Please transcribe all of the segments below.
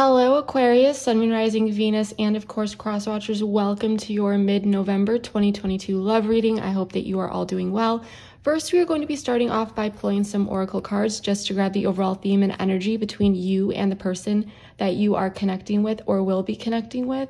Hello Aquarius, Sun, Moon, Rising, Venus, and of course Crosswatchers. Welcome to your mid-November 2022 love reading. I hope that you are all doing well. First, we are going to be starting off by pulling some oracle cards just to grab the overall theme and energy between you and the person that you are connecting with or will be connecting with.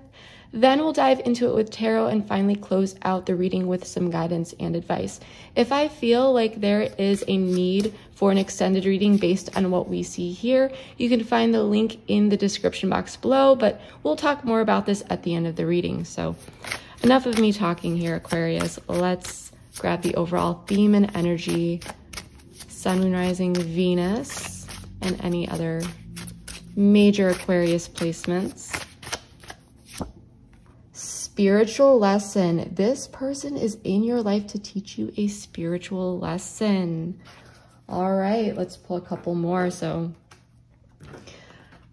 Then we'll dive into it with tarot and finally close out the reading with some guidance and advice. If I feel like there is a need for an extended reading based on what we see here, you can find the link in the description box below, but we'll talk more about this at the end of the reading. So enough of me talking here, Aquarius. Let's grab the overall theme and energy, Sun, Moon, Rising, Venus, and any other major Aquarius placements. Spiritual lesson. This person is in your life to teach you a spiritual lesson. All right, let's pull a couple more. So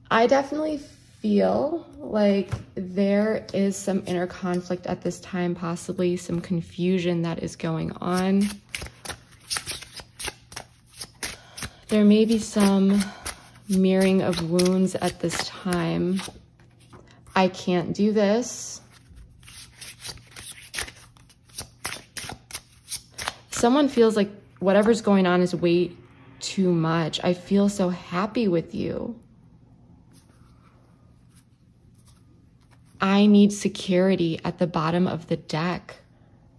I definitely feel like there is some inner conflict at this time, possibly some confusion that is going on. There may be some mirroring of wounds at this time. I can't do this. Someone feels like whatever's going on is way too much. I feel so happy with you. I need security at the bottom of the deck.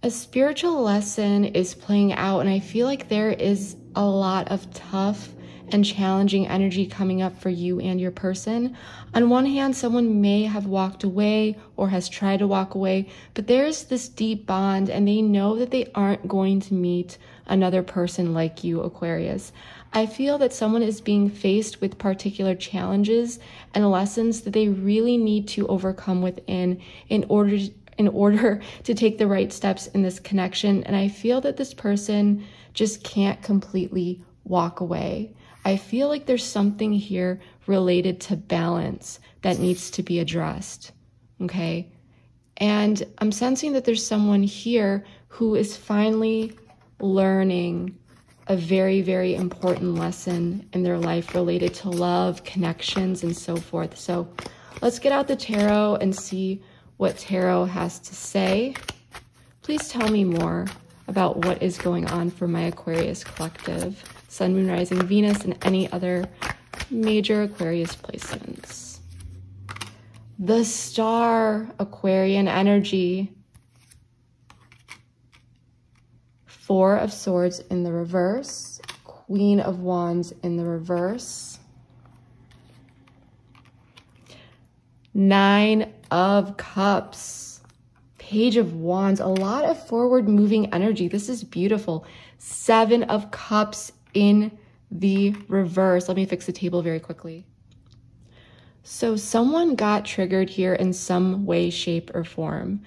A spiritual lesson is playing out, and I feel like there is a lot of tough and challenging energy coming up for you and your person. On one hand, someone may have walked away or has tried to walk away, but there's this deep bond and they know that they aren't going to meet another person like you, Aquarius. I feel that someone is being faced with particular challenges and lessons that they really need to overcome within in order to take the right steps in this connection. And I feel that this person just can't completely walk away. I feel like there's something here related to balance that needs to be addressed, okay? And I'm sensing that there's someone here who is finally learning a very, very important lesson in their life related to love, connections, and so forth. So let's get out the tarot and see what tarot has to say. Please tell me more about what is going on for my Aquarius collective, Sun, Moon, Rising, Venus, and any other major Aquarius placements. The Star, Aquarian energy. Four of Swords in the reverse. Queen of Wands in the reverse. Nine of Cups. Page of Wands. A lot of forward moving energy. This is beautiful. Seven of Cups in the reverse. Let me fix the table very quickly. So someone got triggered here in some way, shape, or form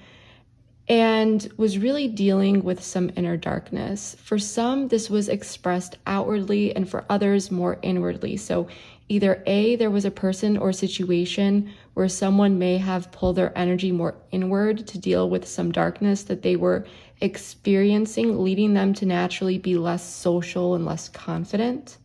and was really dealing with some inner darkness. For some, this was expressed outwardly, and for others, more inwardly. So either A, there was a person or situation where someone may have pulled their energy more inward to deal with some darkness that they were experiencing, leading them to naturally be less social and less confident,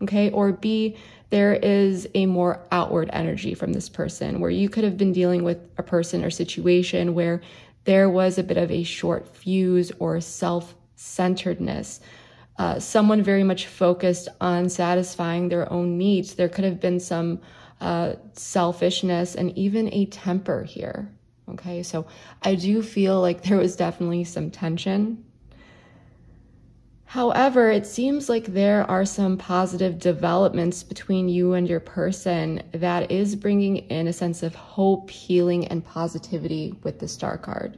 okay? Or B, there is a more outward energy from this person where you could have been dealing with a person or situation where there was a bit of a short fuse or self-centeredness. Someone very much focused on satisfying their own needs. There could have been some selfishness and even a temper here. Okay, so I do feel like there was definitely some tension. However, it seems like there are some positive developments between you and your person that is bringing in a sense of hope, healing, and positivity with the Star card.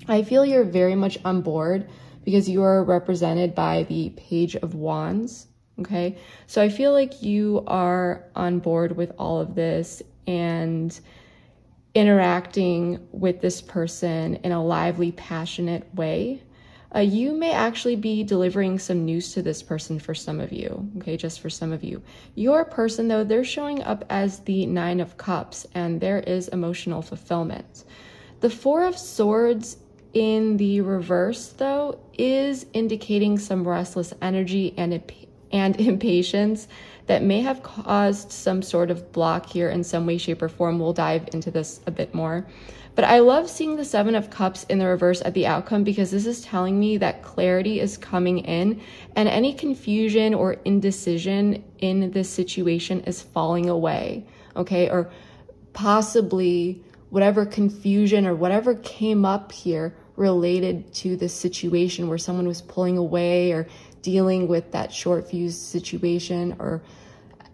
I feel you're very much on board because you are represented by the Page of Wands, okay? So I feel like you are on board with all of this and interacting with this person in a lively, passionate way. You may actually be delivering some news to this person for some of you, okay, just for some of you. Your person, though, they're showing up as the Nine of Cups, and there is emotional fulfillment. The Four of Swords in the reverse, though, is indicating some restless energy and and impatience that may have caused some sort of block here in some way, shape, or form. We'll dive into this a bit more. But I love seeing the Seven of Cups in the reverse at the outcome, because this is telling me that clarity is coming in and any confusion or indecision in this situation is falling away, okay? Or possibly whatever confusion or whatever came up here related to this situation where someone was pulling away or dealing with that short fuse situation or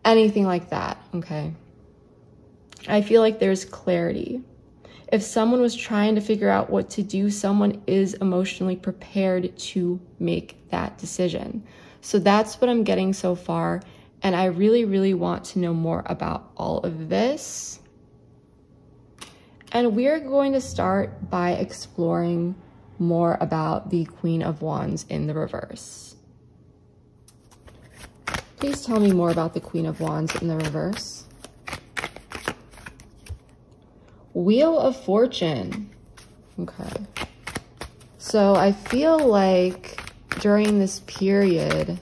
anything like that, okay? I feel like there's clarity. If someone was trying to figure out what to do, someone is emotionally prepared to make that decision. So that's what I'm getting so far. And I really, really want to know more about all of this. And we're going to start by exploring more about the Queen of Wands in the reverse. Please tell me more about the Queen of Wands in the reverse. Wheel of Fortune. Okay. So I feel like during this period,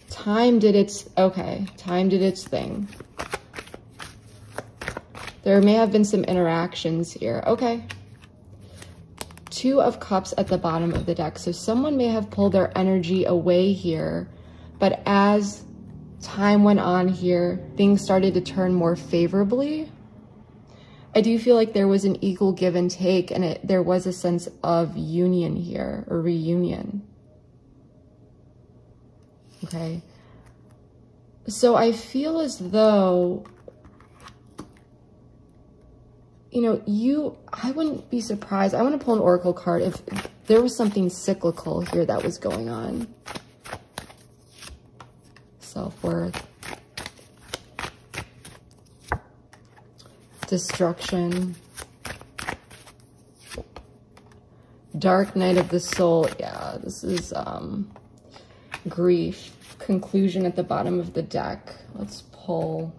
time did its thing. There may have been some interactions here. Okay. Two of Cups at the bottom of the deck. So someone may have pulled their energy away here, but as time went on here, things started to turn more favorably. I do feel like there was an equal give and take, and there was a sense of union here, or reunion. Okay. So I feel as though, you know, I wouldn't be surprised. I want to pull an oracle card if there was something cyclical here that was going on. Self-worth. Destruction. Dark Night of the Soul. Yeah, this is grief. Conclusion at the bottom of the deck. Let's pull.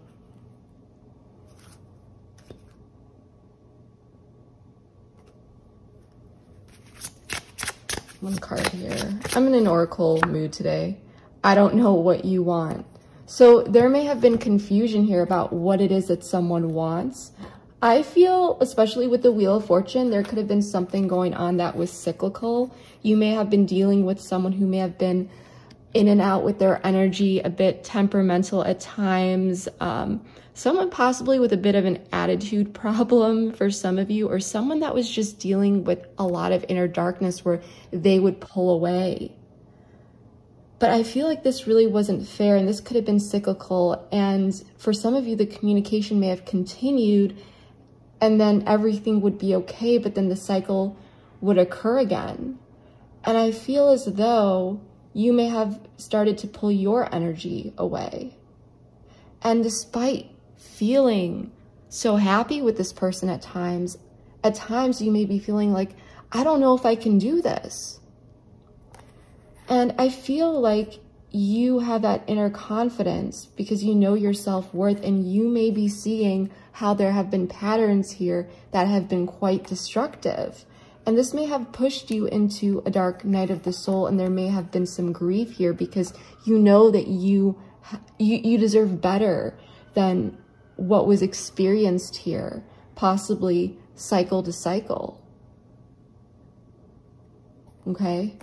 One card here. I'm in an oracle mood today. I don't know what you want. So there may have been confusion here about what it is that someone wants. I feel, especially with the Wheel of Fortune, there could have been something going on that was cyclical. You may have been dealing with someone who may have been in and out with their energy, a bit temperamental at times. Someone possibly with a bit of an attitude problem for some of you, or someone that was just dealing with a lot of inner darkness where they would pull away. But I feel like this really wasn't fair, and this could have been cyclical. And for some of you, the communication may have continued, and then everything would be okay, but then the cycle would occur again. And I feel as though you may have started to pull your energy away. And despite feeling so happy with this person at times you may be feeling like, I don't know if I can do this. And I feel like you have that inner confidence because you know your self-worth, and you may be seeing how there have been patterns here that have been quite destructive. And this may have pushed you into a dark night of the soul, and there may have been some grief here because you know that you deserve better than what was experienced here, possibly cycle to cycle. Okay?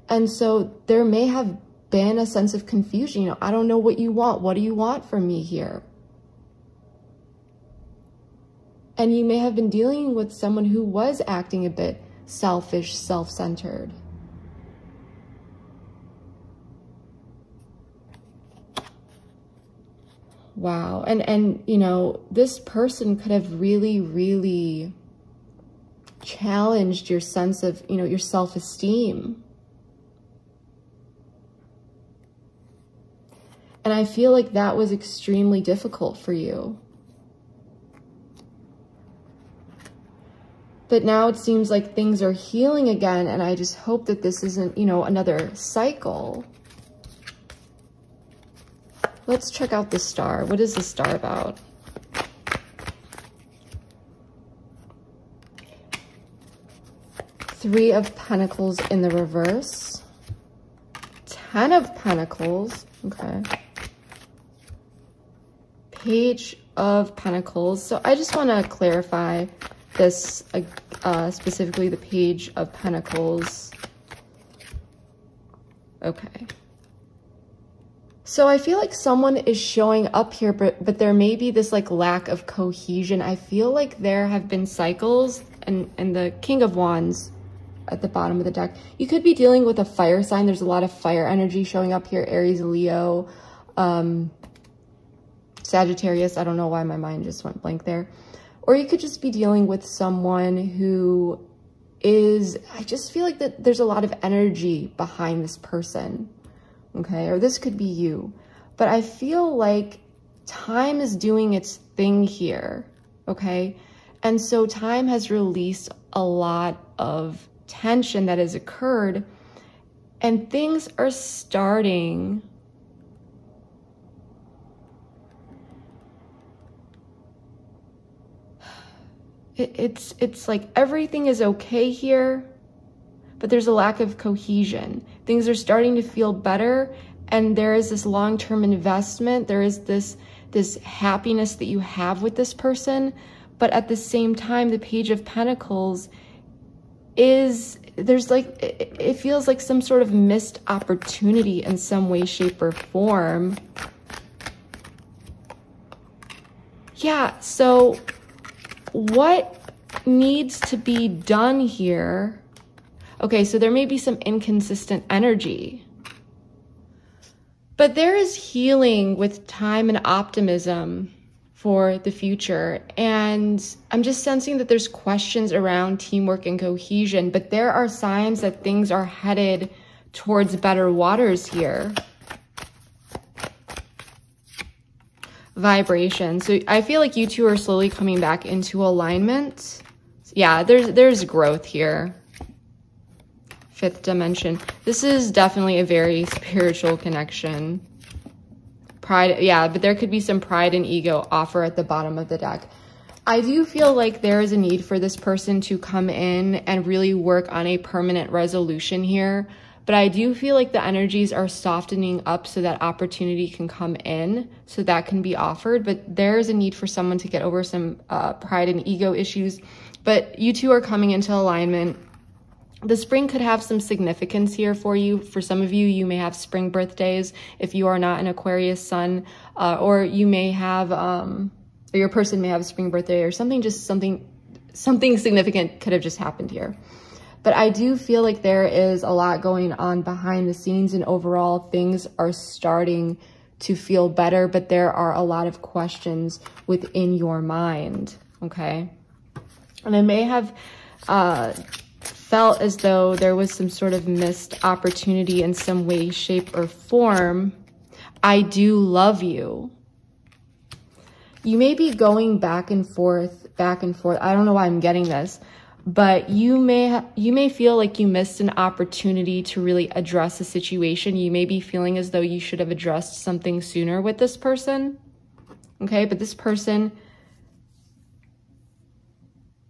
And so there may have been a sense of confusion. You know, I don't know what you want. What do you want from me here? And you may have been dealing with someone who was acting a bit selfish, self-centered. Wow. And you know, this person could have really, really challenged your sense of, you know, your self-esteem. And I feel like that was extremely difficult for you. But now it seems like things are healing again, and I just hope that this isn't, you know, another cycle. Let's check out the star. What is the star about? Three of Pentacles in the reverse. Ten of Pentacles. Okay. Page of Pentacles. So I just want to clarify this, specifically the Page of Pentacles. Okay. So I feel like someone is showing up here, but there may be this like lack of cohesion. I feel like there have been cycles, and the King of Wands at the bottom of the deck. You could be dealing with a fire sign. There's a lot of fire energy showing up here. Aries, Leo, Sagittarius. I don't know why my mind just went blank there. Or you could just be dealing with someone who is, I just feel like that there's a lot of energy behind this person. Okay, or this could be you. But I feel like time is doing its thing here, okay? And so time has released a lot of tension that has occurred, and things are starting it's like everything is okay here, but there's a lack of cohesion. Things are starting to feel better, and there is this long-term investment. There is this happiness that you have with this person, but at the same time, the Page of Pentacles there's like, it feels like some sort of missed opportunity in some way, shape, or form. Yeah, so what needs to be done here? Okay, so there may be some inconsistent energy, but there is healing with time and optimism for the future. And I'm just sensing that there's questions around teamwork and cohesion, but there are signs that things are headed towards better waters here. Vibration. So I feel like you two are slowly coming back into alignment. Yeah, there's growth here. Fifth dimension. This is definitely a very spiritual connection. Pride, yeah, but there could be some pride and ego offer at the bottom of the deck. I do feel like there is a need for this person to come in and really work on a permanent resolution here. But I do feel like the energies are softening up so that opportunity can come in, so that can be offered. But there is a need for someone to get over some pride and ego issues. But you two are coming into alignment. The spring could have some significance here for you. For some of you, you may have spring birthdays if you are not an Aquarius sun, or you may have, or your person may have a spring birthday or something, just something significant could have just happened here. But I do feel like there is a lot going on behind the scenes, and overall things are starting to feel better, but there are a lot of questions within your mind, okay? And I may have felt as though there was some sort of missed opportunity in some way, shape, or form. I do love you. You may be going back and forth. I don't know why I'm getting this, but you may feel like you missed an opportunity to really address a situation. You may be feeling as though you should have addressed something sooner with this person. Okay, but this person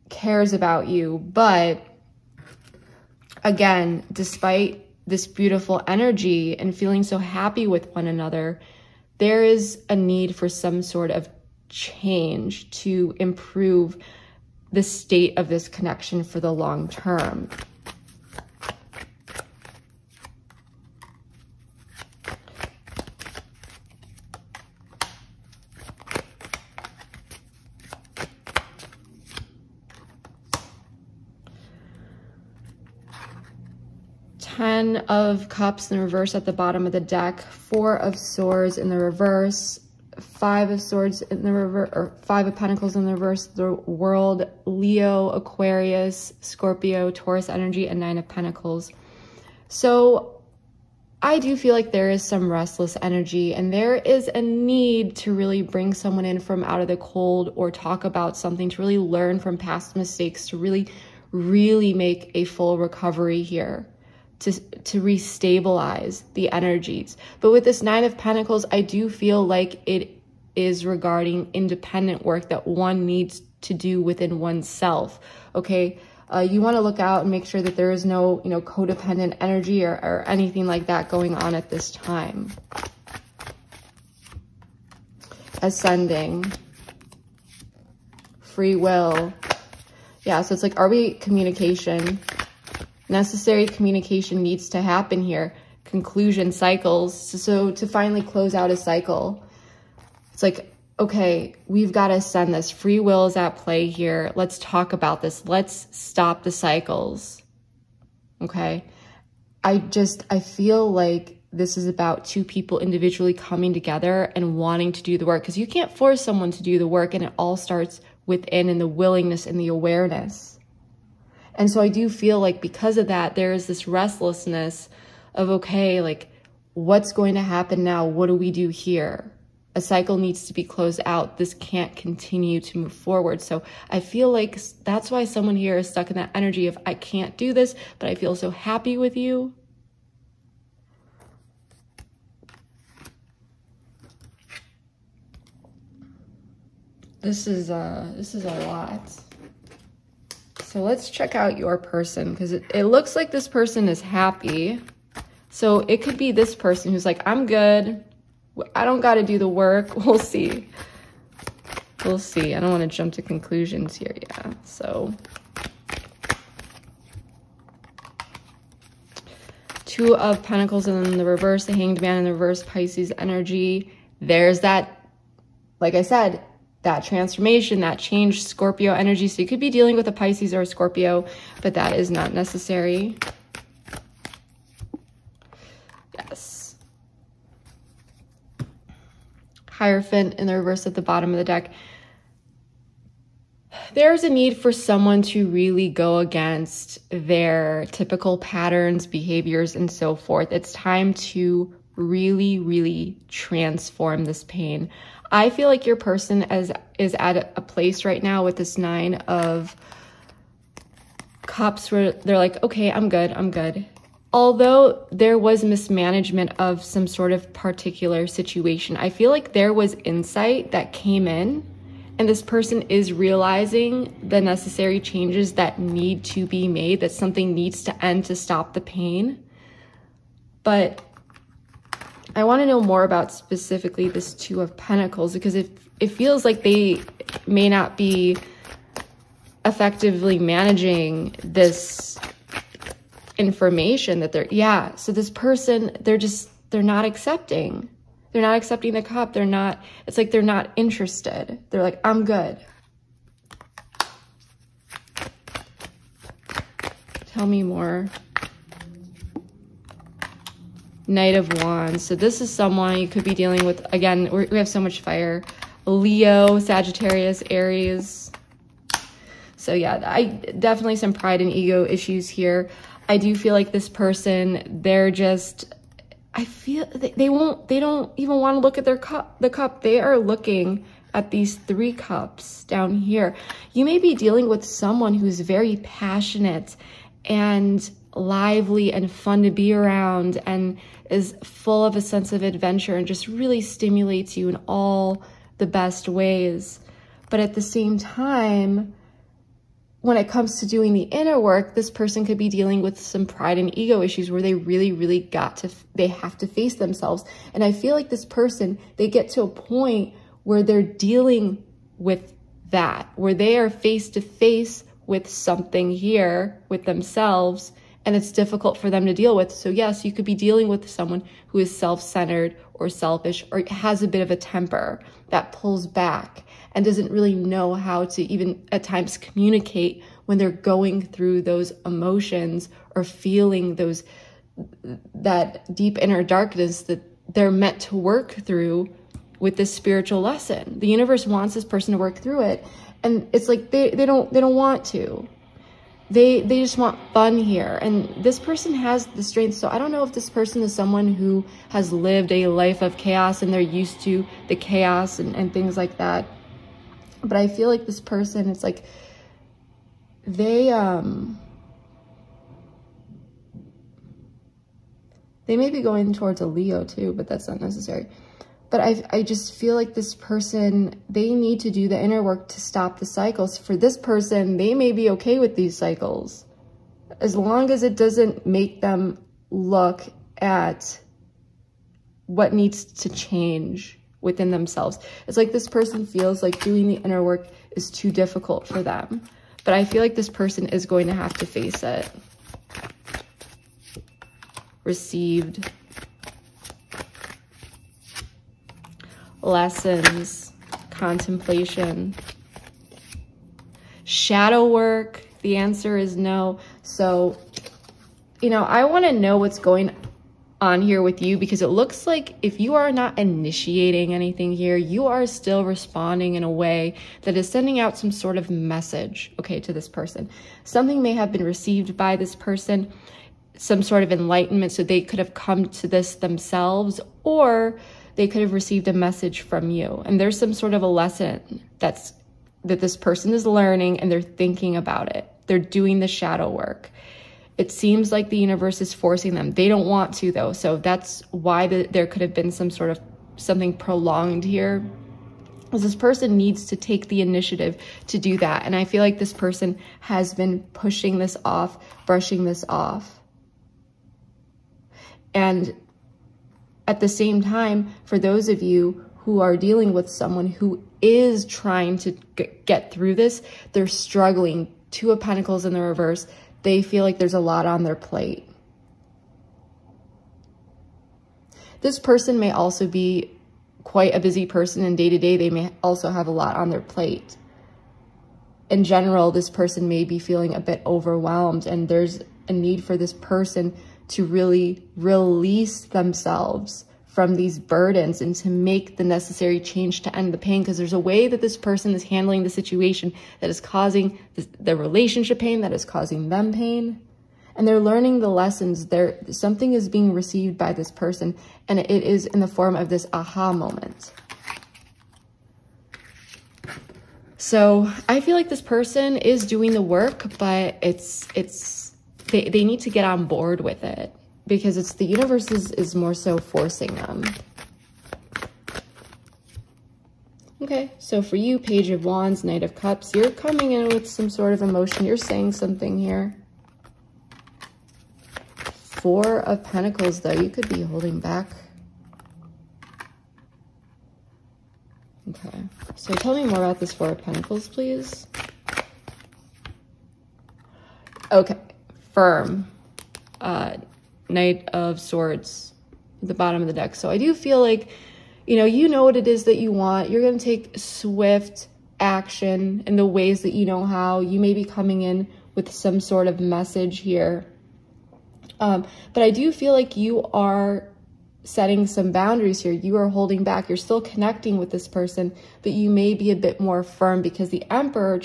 cares about you. But again, despite this beautiful energy and feeling so happy with one another, there is a need for some sort of change to improve the state of this connection for the long term. Ten of Cups in the reverse at the bottom of the deck, Four of Swords in the reverse, Five of Swords in the reverse, or Five of Pentacles in the reverse, the World, Leo, Aquarius, Scorpio, Taurus energy, and Nine of Pentacles. So I do feel like there is some restless energy, and there is a need to really bring someone in from out of the cold, or talk about something, to really learn from past mistakes, to really make a full recovery here, to restabilize the energies. But with this Nine of Pentacles, I do feel like it is regarding independent work that one needs to do within oneself, okay? You want to look out and make sure that there is no, you know, codependent energy or anything like that going on at this time. Ascending. Free will. Yeah, so it's like, are we communication? Necessary communication needs to happen here. Conclusion, cycles. So to finally close out a cycle, it's like, okay, we've got to send this. Free will is at play here. Let's talk about this. Let's stop the cycles. Okay. I feel like this is about two people individually coming together and wanting to do the work, because you can't force someone to do the work, and it all starts within, and the willingness and the awareness. And so I do feel like because of that, there is this restlessness of, okay, like, what's going to happen now? What do we do here? A cycle needs to be closed out. This can't continue to move forward. So I feel like that's why someone here is stuck in that energy of, I can't do this, but I feel so happy with you. This is a lot. So let's check out your person, because it looks like this person is happy. So it could be this person who's like, I'm good. I don't got to do the work. We'll see. We'll see. I don't want to jump to conclusions here. Yeah. So Two of Pentacles in the reverse, the Hanged Man in the reverse, Pisces energy. There's that, like I said, that transformation, that change, Scorpio energy. So you could be dealing with a Pisces or a Scorpio, but that is not necessary. Yes. Hierophant in the reverse at the bottom of the deck. There's a need for someone to really go against their typical patterns, behaviors, and so forth. It's time to really, really transform this pain. I feel like your person is at a place right now with this Nine of Cups where they're like, okay, I'm good, I'm good. Although there was mismanagement of some sort of particular situation, I feel like there was insight that came in, and this person is realizing the necessary changes that need to be made, that something needs to end to stop the pain. But I want to know more about specifically this Two of Pentacles, because it feels like they may not be effectively managing this information that they're, yeah. So this person, they're not accepting. They're not accepting the cup. They're not, it's like they're not interested. They're like, I'm good. Tell me more. Knight of Wands. So this is someone you could be dealing with. Again, we have so much fire. Leo, Sagittarius, Aries. So yeah, I definitely some pride and ego issues here. I do feel like this person, they're just, I feel they don't even want to look at the cup. They are looking at these three cups down here. You may be dealing with someone who's very passionate and lively and fun to be around and is full of a sense of adventure and just really stimulates you in all the best ways. But at the same time, when it comes to doing the inner work, this person could be dealing with some pride and ego issues where they really, really they have to face themselves. And I feel like this person, they get to a point where they're dealing with that, where they are face to face with something here with themselves, and it's difficult for them to deal with. So yes, you could be dealing with someone who is self-centered or selfish or has a bit of a temper that pulls back and doesn't really know how to even at times communicate when they're going through those emotions or feeling that deep inner darkness that they're meant to work through with this spiritual lesson. The universe wants this person to work through it, and it's like they don't want to. They just want fun here. And this person has the strength. So I don't know if this person is someone who has lived a life of chaos and they're used to the chaos and things like that. But I feel like this person, it's like they may be going towards a Leo too, but that's not necessary. But I just feel like this person, they need to do the inner work to stop the cycles. For this person, they may be okay with these cycles, as long as it doesn't make them look at what needs to change within themselves. It's like this person feels like doing the inner work is too difficult for them. But I feel like this person is going to have to face it. Received. Lessons. Contemplation. Shadow work. The answer is no. So, you know, I want to know what's going on here with you, because it looks like if you are not initiating anything here, you are still responding in a way that is sending out some sort of message, okay, to this person. Something may have been received by this person, some sort of enlightenment, so they could have come to this themselves, or they could have received a message from you. And there's some sort of a lesson that this person is learning, and they're thinking about it. They're doing the shadow work. It seems like the universe is forcing them. They don't want to, though. So that's why there could have been some sort of something prolonged here. Because this person needs to take the initiative to do that. And I feel like this person has been pushing this off, brushing this off. And at the same time, for those of you who are dealing with someone who is trying to get through this, they're struggling. Two of Pentacles in the reverse. They feel like there's a lot on their plate. This person may also be quite a busy person, and day to day they may also have a lot on their plate. In general, this person may be feeling a bit overwhelmed, and there's a need for this person to really release themselves from these burdens and to make the necessary change to end the pain, because there's a way that this person is handling the situation that is causing the relationship pain, that is causing them pain. And they're learning the lessons. Something is being received by this person, and it is in the form of this aha moment. So I feel like this person is doing the work, but they need to get on board with it, because it's the universe is more so forcing them. Okay, so for you, Page of Wands, Knight of Cups, you're coming in with some sort of emotion. You're saying something here. Four of Pentacles, though, you could be holding back. Okay, so tell me more about this Four of Pentacles, please. Okay, firm. Knight of Swords at the bottom of the deck. So I do feel like, you know what it is that you want. You're going to take swift action in the ways that you know how. You may be coming in with some sort of message here. But I do feel like you are setting some boundaries here. You are holding back. You're still connecting with this person, but you may be a bit more firm, because the Emperor,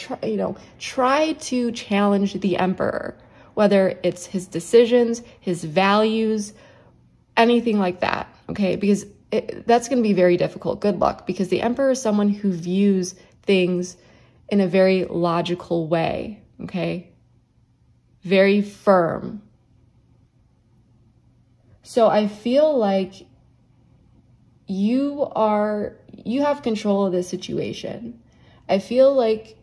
try to challenge the Emperor. Whether it's his decisions, his values, anything like that, okay? Because that's going to be very difficult. Good luck, because the Emperor is someone who views things in a very logical way, okay? Very firm. So I feel like you have control of this situation. I feel like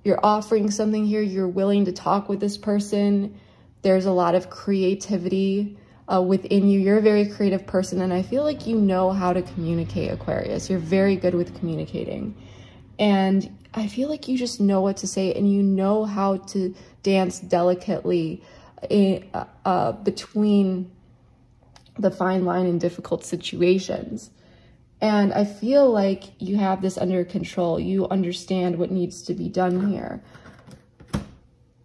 you're offering something here. You're willing to talk with this person. There's a lot of creativity within you. You're a very creative person, and I feel like you know how to communicate, Aquarius. You're very good with communicating. And I feel like you just know what to say, and you know how to dance delicately between the fine line in difficult situations. And I feel like you have this under control. You understand what needs to be done here.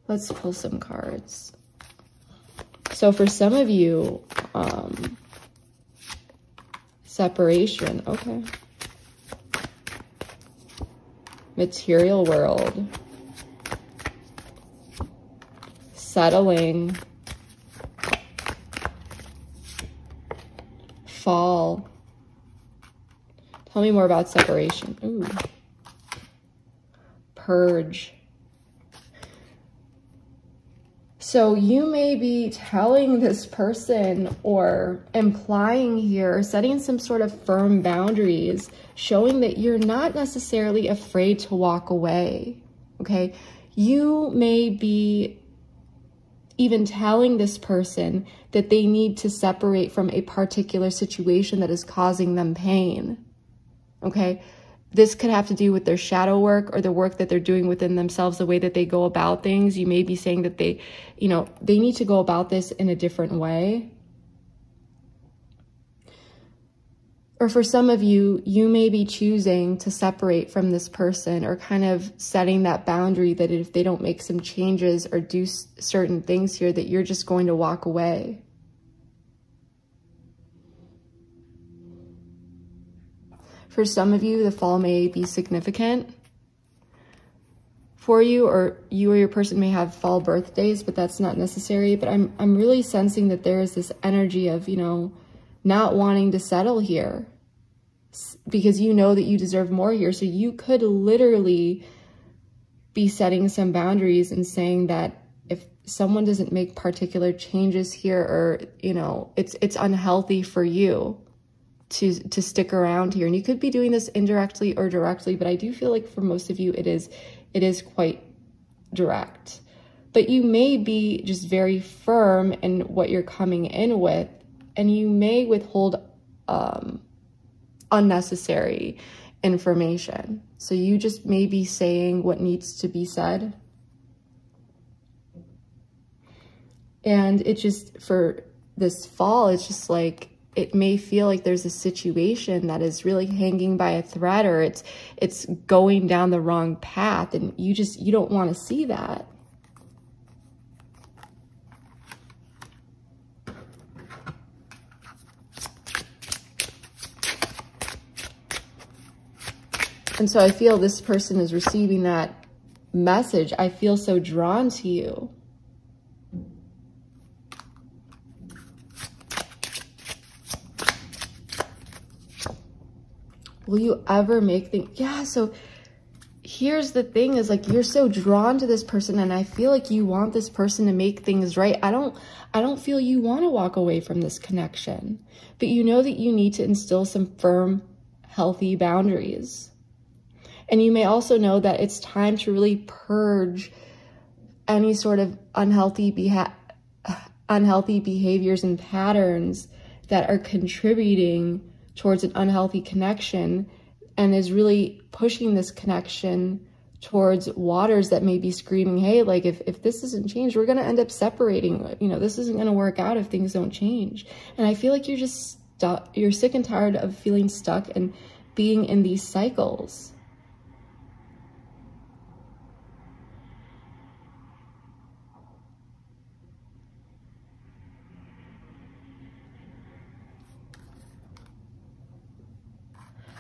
Let's pull some cards. So for some of you, separation, okay. Material world. Settling. Fall. Tell me more about separation. Ooh. Purge. So you may be telling this person or implying here, setting some sort of firm boundaries, showing that you're not necessarily afraid to walk away, okay? You may be even telling this person that they need to separate from a particular situation that is causing them pain, okay? This could have to do with their shadow work or the work that they're doing within themselves, the way that they go about things. You may be saying that they need to go about this in a different way. Or for some of you, you may be choosing to separate from this person, or kind of setting that boundary that if they don't make some changes or do certain things here, that you're just going to walk away. For some of you, the fall may be significant for you, or you or your person may have fall birthdays, but that's not necessary. But I'm really sensing that there is this energy of, not wanting to settle here because you know that you deserve more here. So you could literally be setting some boundaries and saying that if someone doesn't make particular changes here, or, it's unhealthy for you to stick around here. And you could be doing this indirectly or directly, but I do feel like for most of you, it is quite direct. But you may be just very firm in what you're coming in with, and you may withhold unnecessary information. So you just may be saying what needs to be said. And it just, for this fall, it's just like, it may feel like there's a situation that is really hanging by a thread, or it's going down the wrong path, and you don't want to see that. And so I feel this person is receiving that message. I feel so drawn to you. Will you ever make things? Yeah, so here's the thing is, like, you're so drawn to this person, and I feel like you want this person to make things right. I don't feel you want to walk away from this connection, but you know that you need to instill some firm, healthy boundaries. And you may also know that it's time to really purge any sort of unhealthy behaviors and patterns that are contributing towards an unhealthy connection, and is really pushing this connection towards waters that may be screaming, hey, like, if this doesn't change, we're going to end up separating. This isn't going to work out if things don't change. And I feel like you're just stuck. You're sick and tired of feeling stuck and being in these cycles.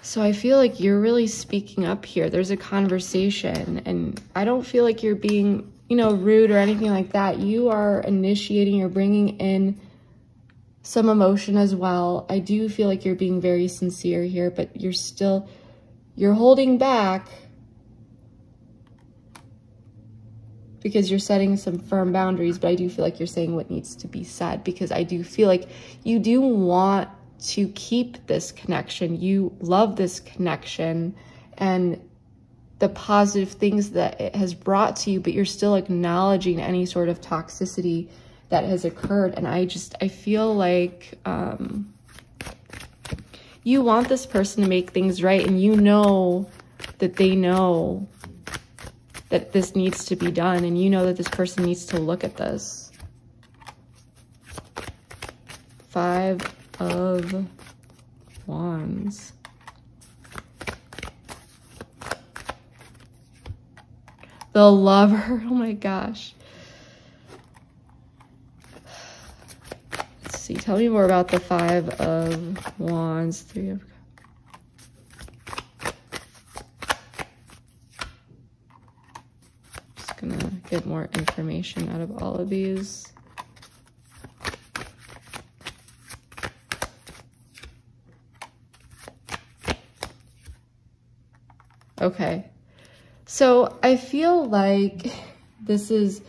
So I feel like you're really speaking up here. There's a conversation, and I don't feel like you're being, rude or anything like that. You are initiating, you're bringing in some emotion as well. I do feel like you're being very sincere here, but you're holding back because you're setting some firm boundaries. But I do feel like you're saying what needs to be said, because I do feel like you do want to keep this connection. You love this connection and the positive things that it has brought to you, but you're still acknowledging any sort of toxicity that has occurred. And I feel like you want this person to make things right, and you know that they know that this needs to be done, and you know that this person needs to look at this. 5 of Wands. The Lover. Oh my gosh. Let's see. Tell me more about the 5 of Wands. 3 of... Just gonna get more information out of all of these. Okay, so I feel like this is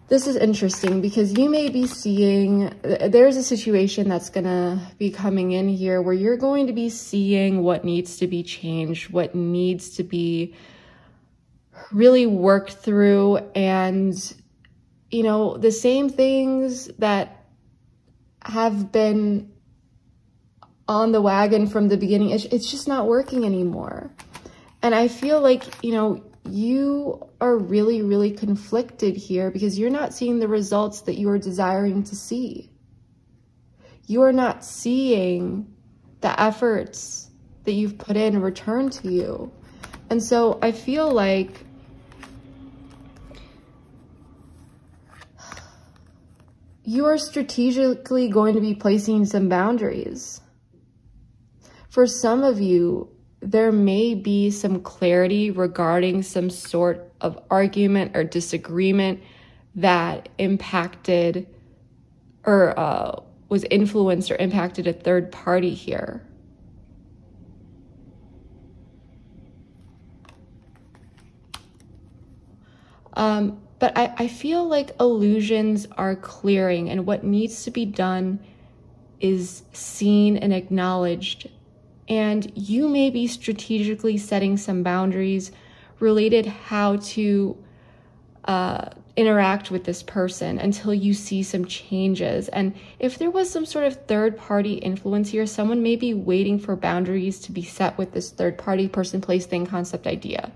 This is interesting because you may be seeing, there's a situation that's going to be coming in here where you're going to be seeing what needs to be changed, what needs to be really worked through. And, you know, the same things that have been on the wagon from the beginning, it's just not working anymore. And I feel like, you know, you are really, really conflicted here because you're not seeing the results that you are desiring to see. You are not seeing the efforts that you've put in return to you. And so I feel like you are strategically going to be placing some boundaries. For some of you, there may be some clarity regarding some sort of argument or disagreement that impacted or was influenced or impacted a third party here. But I feel like illusions are clearing, and what needs to be done is seen and acknowledged. And you may be strategically setting some boundaries related how to interact with this person until you see some changes. And if there was some sort of third-party influence here, someone may be waiting for boundaries to be set with this third-party person, place, thing, concept, idea.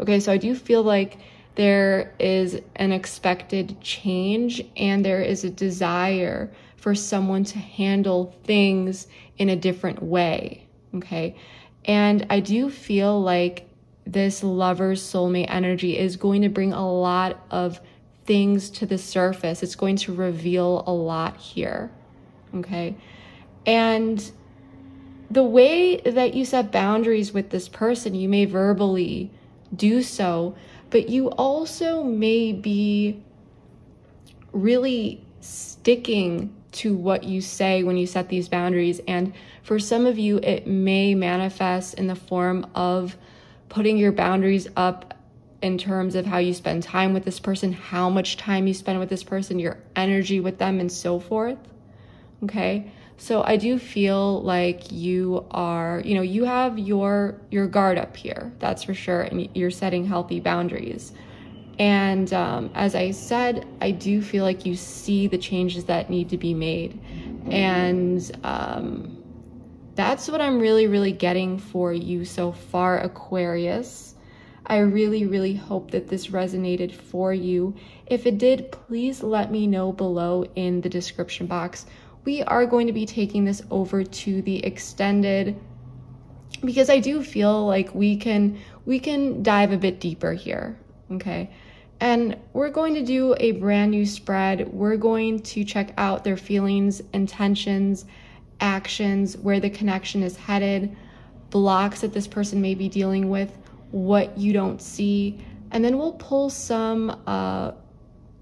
Okay, so I do feel like there is an expected change and there is a desire for someone to handle things in a different way. Okay. And I do feel like this lover's soulmate energy is going to bring a lot of things to the surface. It's going to reveal a lot here. Okay. And the way that you set boundaries with this person, you may verbally do so, but you also may be really sticking to what you say when you set these boundaries. And for some of you, it may manifest in the form of putting your boundaries up in terms of how you spend time with this person, how much time you spend with this person, your energy with them, and so forth. Okay. So I do feel like you are, you know, you have your guard up here, that's for sure. And you're setting healthy boundaries. And as I said, I do feel like you see the changes that need to be made. And that's what I'm really, really getting for you so far, Aquarius. I really, really hope that this resonated for you. If it did, please let me know below in the description box. We are going to be taking this over to the extended because I do feel like we can dive a bit deeper here. Okay. And we're going to do a brand new spread. We're going to check out their feelings, intentions, actions, where the connection is headed, blocks that this person may be dealing with, what you don't see. And then we'll pull some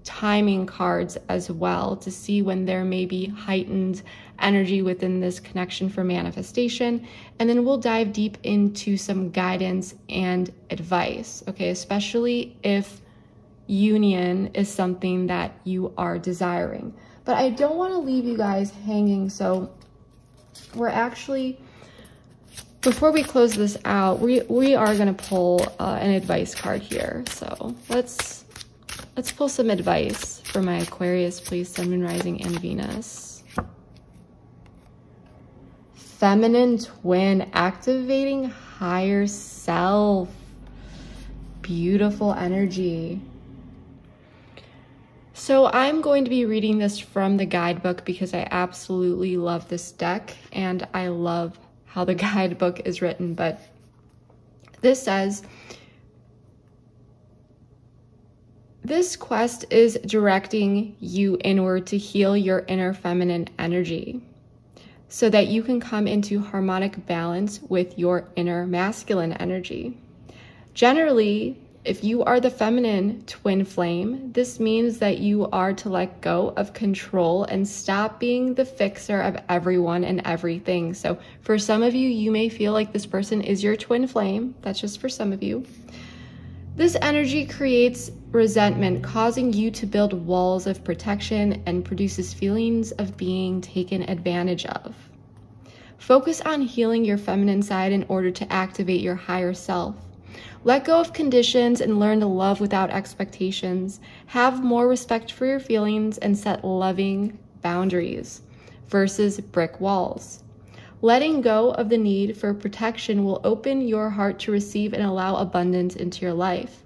timing cards as well to see when there may be heightened energy within this connection for manifestation. And then we'll dive deep into some guidance and advice, okay? Especially if union is something that you are desiring. But I don't want to leave you guys hanging, so we're actually, before we close this out, we are going to pull an advice card here. So let's pull some advice for my Aquarius, please, Sun, Moon, Rising, and Venus. Feminine twin, activating higher self. Beautiful energy. So I'm going to be reading this from the guidebook because I absolutely love this deck and I love how the guidebook is written. But this says, this quest is directing you inward to heal your inner feminine energy so that you can come into harmonic balance with your inner masculine energy. Generally, if you are the feminine twin flame, this means that you are to let go of control and stop being the fixer of everyone and everything. So for some of you, you may feel like this person is your twin flame. That's just for some of you. This energy creates resentment, causing you to build walls of protection and produces feelings of being taken advantage of. Focus on healing your feminine side in order to activate your higher self. Let go of conditions and learn to love without expectations. Have more respect for your feelings and set loving boundaries versus brick walls. Letting go of the need for protection will open your heart to receive and allow abundance into your life.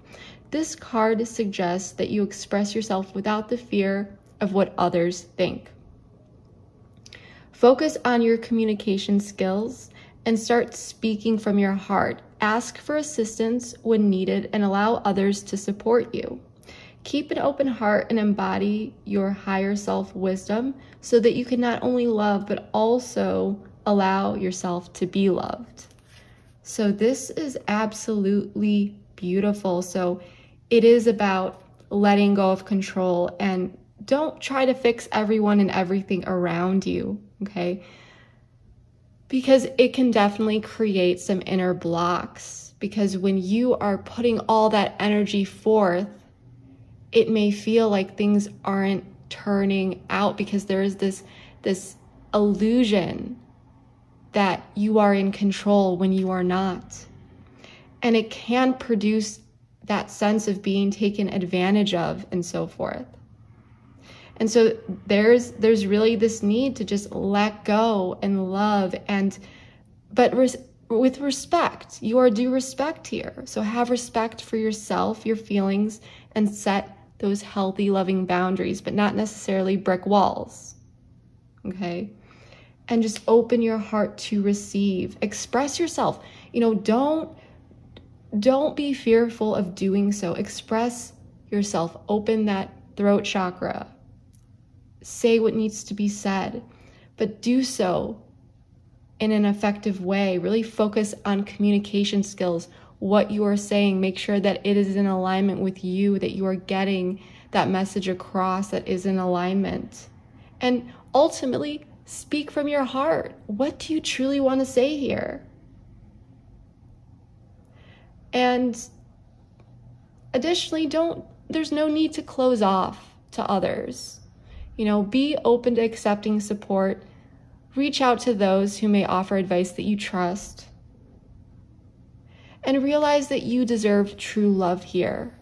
This card suggests that you express yourself without the fear of what others think. Focus on your communication skills and start speaking from your heart. Ask for assistance when needed and allow others to support you. Keep an open heart and embody your higher self wisdom so that you can not only love but also allow yourself to be loved. So this is absolutely beautiful. So it is about letting go of control, and don't try to fix everyone and everything around you, okay? Because it can definitely create some inner blocks, because when you are putting all that energy forth, it may feel like things aren't turning out because there is this illusion that you are in control when you are not. And it can produce that sense of being taken advantage of and so forth. And so there's really this need to just let go and love, but with respect. You are due respect here. So have respect for yourself, your feelings, and set those healthy, loving boundaries, but not necessarily brick walls. Okay? And just open your heart to receive. Express yourself. Don't be fearful of doing so. Express yourself. Open that throat chakra. Say what needs to be said, but do so in an effective way. Really focus on communication skills, what you are saying. Make sure that it is in alignment with you, that you are getting that message across that is in alignment. And ultimately, speak from your heart. What do you truly want to say here? And additionally, there's no need to close off to others. Be open to accepting support. Reach out to those who may offer advice that you trust. And realize that you deserve true love here,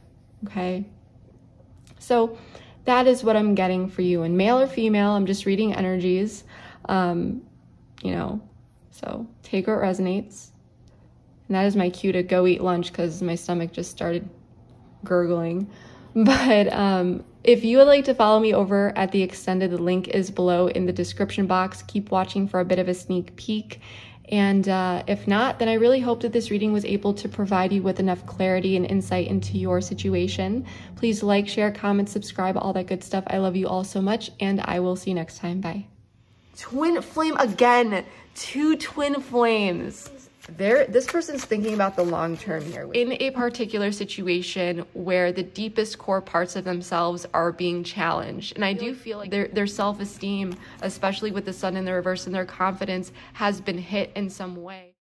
okay? So that is what I'm getting for you. And male or female, I'm just reading energies, so take what resonates. And that is my cue to go eat lunch because my stomach just started gurgling. But if you would like to follow me over at The Extended, the link is below in the description box. Keep watching for a bit of a sneak peek. And if not, then I really hope that this reading was able to provide you with enough clarity and insight into your situation. Please like, share, comment, subscribe, all that good stuff. I love you all so much, and I will see you next time. Bye. Twin flame again. 2 twin flames. This person's thinking about the long term here. In a particular situation where the deepest core parts of themselves are being challenged. And I do feel like their self-esteem, especially with the sun in the reverse, and their confidence has been hit in some way.